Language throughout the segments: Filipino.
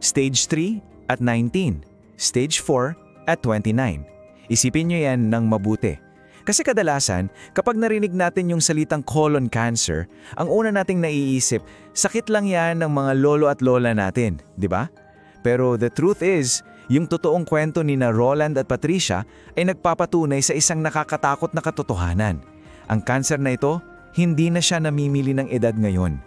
Stage 3 at 19. Stage 4 at 29. Isipin nyo yan ng mabuti. Kasi kadalasan, kapag narinig natin yung salitang colon cancer, ang una nating naiisip, sakit lang yan ng mga lolo at lola natin, di ba? Pero the truth is, yung totoong kwento ni na Roland at Patricia ay nagpapatunay sa isang nakakatakot na katotohanan. Ang cancer na ito, hindi na siya namimili ng edad ngayon.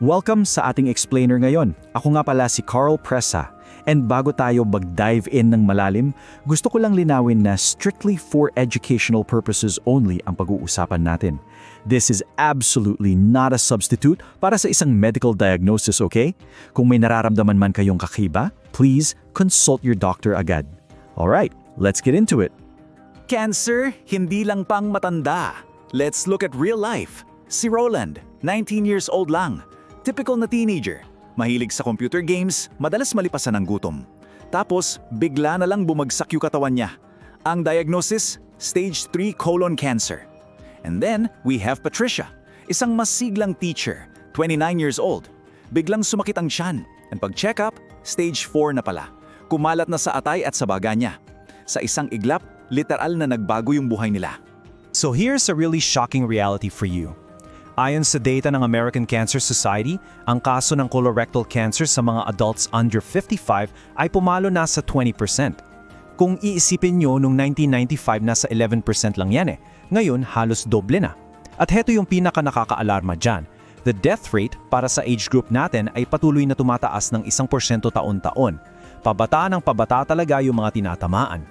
Welcome sa ating explainer ngayon. Ako nga pala si Carl Presa. And bago tayo mag-dive in ng malalim, gusto ko lang linawin na strictly for educational purposes only ang pag-uusapan natin. This is absolutely not a substitute para sa isang medical diagnosis, okay? Kung may nararamdaman man kayong kakaiba, please consult your doctor agad. Alright, let's get into it. Cancer, hindi lang pang matanda. Let's look at real life. Si Roland, 19 years old lang. Typical na teenager. Mahilig sa computer games, madalas malipasan ng gutom. Tapos, bigla na lang bumagsak yung katawan niya. Ang diagnosis, stage 3 colon cancer. And then, we have Patricia, isang masiglang teacher, 29 years old. Biglang sumakit ang tiyan. And pag-check up, stage 4 na pala. Kumalat na sa atay at sa baga niya. Sa isang iglap, literal na nagbago yung buhay nila. So here's a really shocking reality for you. Ayon sa data ng American Cancer Society, ang kaso ng colorectal cancer sa mga adults under 55 ay pumalo na sa 20%. Kung iisipin nyo, noong 1995 nasa 11% lang yan eh. Ngayon, halos doble na. At heto yung pinaka nakakaalarma dyan. The death rate para sa age group natin ay patuloy na tumataas ng 1% taon-taon. Pabata ng pabata talaga yung mga tinatamaan.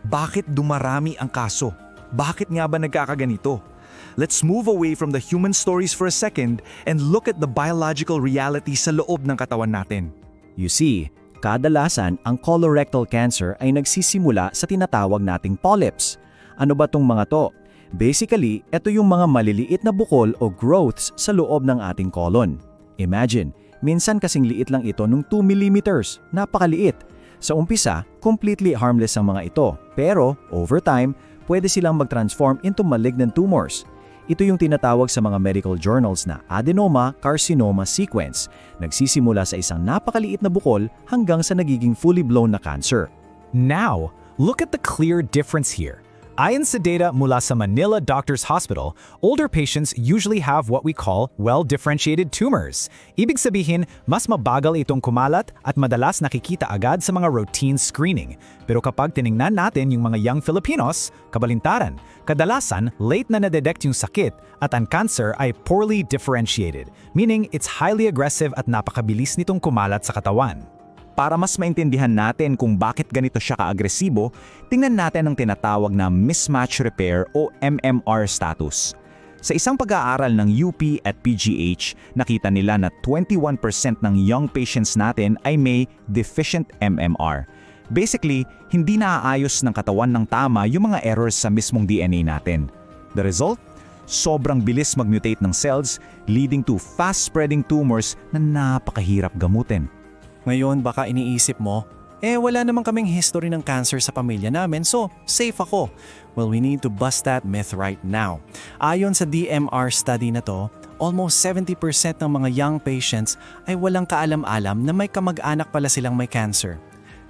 Bakit dumarami ang kaso? Bakit nga ba nagkakaganito? Let's move away from the human stories for a second and look at the biological reality sa loob ng katawan natin. You see, kadalasan ang colorectal cancer ay nagsisimula sa tinatawag nating polyps. Ano ba tong mga to? Basically, ito yung mga maliliit na bukol o growths sa loob ng ating colon. Imagine, minsan kasing liit lang ito nung 2 millimeters, napakaliit. Sa umpisa, completely harmless ang mga ito, pero over time, pwede silang mag-transform into malignant tumors. Ito yung tinatawag sa mga medical journals na adenoma carcinoma sequence. Nagsisimula sa isang napakaliit na bukol hanggang sa nagiging fully blown na cancer. Now, look at the clear difference here. Ayon sa data mula sa Manila Doctors Hospital, older patients usually have what we call well-differentiated tumors. Ibig sabihin, mas mabagal itong kumalat at madalas nakikita agad sa mga routine screening. Pero kapag tiningnan natin yung mga young Filipinos, kabalintaran, kadalasan late na nadedect yung sakit at ang cancer ay poorly differentiated, meaning it's highly aggressive at napakabilis nitong kumalat sa katawan. Para mas maintindihan natin kung bakit ganito siya ka-agresibo, tingnan natin ang tinatawag na mismatch repair o MMR status. Sa isang pag-aaral ng UP at PGH, nakita nila na 21% ng young patients natin ay may deficient MMR. Basically, hindi naaayos ng katawan ng tama yung mga errors sa mismong DNA natin. The result? Sobrang bilis mag-mutate ng cells, leading to fast-spreading tumors na napakahirap gamutin. Ngayon baka iniisip mo, wala namang kaming history ng cancer sa pamilya namin so safe ako. Well, we need to bust that myth right now. Ayon sa DMR study na to, almost 70% ng mga young patients ay walang kaalam-alam na may kamag-anak pala silang may cancer.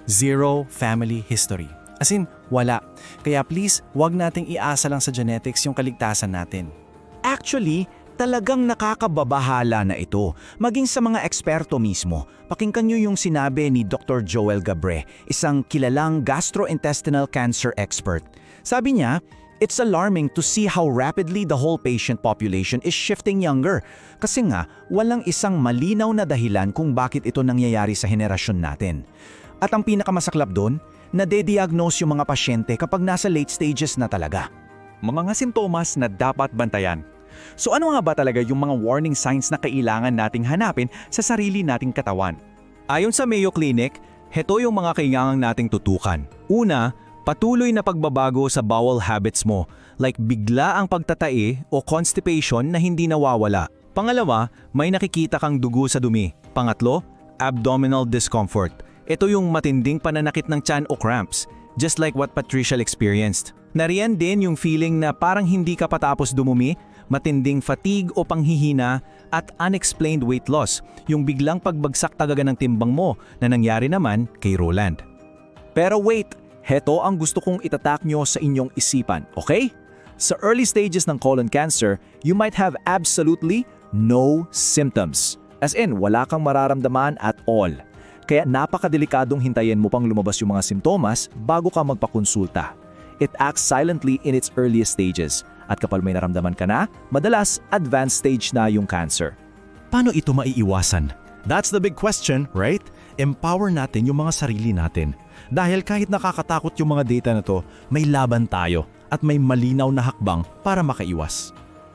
Zero family history. As in, wala. Kaya please, wag nating iasa lang sa genetics yung kaligtasan natin. Actually, talagang nakakababahala na ito, maging sa mga eksperto mismo. Pakinggan niyo yung sinabi ni Dr. Joel Gabre, isang kilalang gastrointestinal cancer expert. Sabi niya, it's alarming to see how rapidly the whole patient population is shifting younger. Kasi nga, walang isang malinaw na dahilan kung bakit ito nangyayari sa henerasyon natin. At ang pinakamasaklap doon, nade-diagnose yung mga pasyente kapag nasa late stages na talaga. Mga sintomas na dapat bantayan. So ano nga ba talaga yung mga warning signs na kailangan nating hanapin sa sarili nating katawan? Ayon sa Mayo Clinic, heto yung mga kailangan nating tutukan. Una, patuloy na pagbabago sa bowel habits mo, like bigla ang pagtatae o constipation na hindi nawawala. Pangalawa, may nakikita kang dugo sa dumi. Pangatlo, abdominal discomfort. Ito yung matinding pananakit ng tiyan o cramps, just like what Patricia experienced. Nariyan din yung feeling na parang hindi ka patapos dumumi, matinding fatigue o panghihina, At unexplained weight loss, yung biglang pagbagsak talaga ng timbang mo na nangyari naman kay Roland. Pero wait, heto ang gusto kong itatak nyo sa inyong isipan, okay? Sa early stages ng colon cancer, you might have absolutely no symptoms. As in, wala kang mararamdaman at all. Kaya napakadelikadong hintayin mo pang lumabas yung mga simptomas bago ka magpakonsulta. It acts silently in its earliest stages. At kapag may naramdaman ka na, madalas advanced stage na yung cancer. Paano ito maiiwasan? That's the big question, right? Empower natin yung mga sarili natin. Dahil kahit nakakatakot yung mga data na to, may laban tayo at may malinaw na hakbang para makaiwas.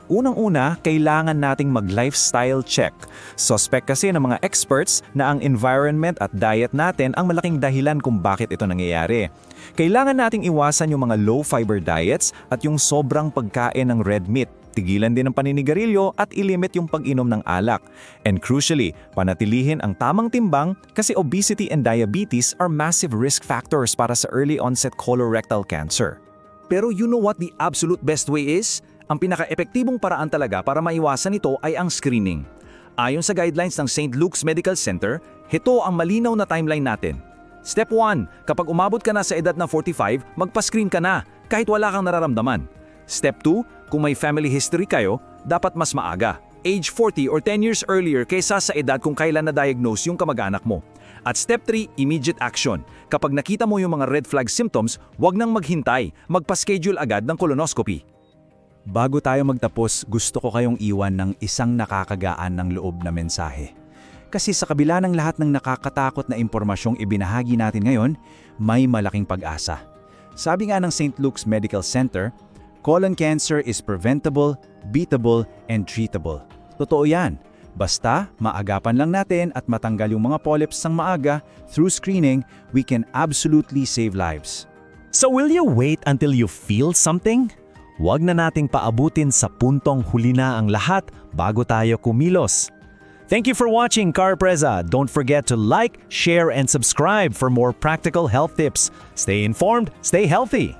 Unang-una, kailangan nating mag-lifestyle check. Suspect kasi ng mga experts na ang environment at diet natin ang malaking dahilan kung bakit ito nangyayari. Kailangan nating iwasan yung mga low-fiber diets at yung sobrang pagkain ng red meat. Tigilan din ang paninigarilyo at ilimit yung pag-inom ng alak. And crucially, panatilihin ang tamang timbang kasi obesity and diabetes are massive risk factors para sa early onset colorectal cancer. Pero you know what the absolute best way is? Ang pinaka-epektibong paraan talaga para maiwasan ito ay ang screening. Ayon sa guidelines ng St. Luke's Medical Center, ito ang malinaw na timeline natin. Step 1, kapag umabot ka na sa edad na 45, magpa-screen ka na kahit wala kang nararamdaman. Step 2, kung may family history kayo, dapat mas maaga, age 40 or 10 years earlier kaysa sa edad kung kailan na-diagnose yung kamag-anak mo. At step 3, immediate action. Kapag nakita mo yung mga red flag symptoms, huwag nang maghintay, magpa-schedule agad ng colonoscopy. Bago tayo magtapos, gusto ko kayong iwan ng isang nakakagaan ng loob na mensahe. Kasi sa kabila ng lahat ng nakakatakot na impormasyong ibinahagi natin ngayon, may malaking pag-asa. Sabi nga ng St. Luke's Medical Center, colon cancer is preventable, beatable, and treatable. Totoo yan. Basta maagapan lang natin at matanggal yung mga polyps ng maaga, through screening, we can absolutely save lives. So will you wait until you feel something? Huwag na nating paabutin sa puntong huli na ang lahat bago tayo kumilos. Thank you for watching Carpreza. Don't forget to like, share, and subscribe for more practical health tips. Stay informed, stay healthy.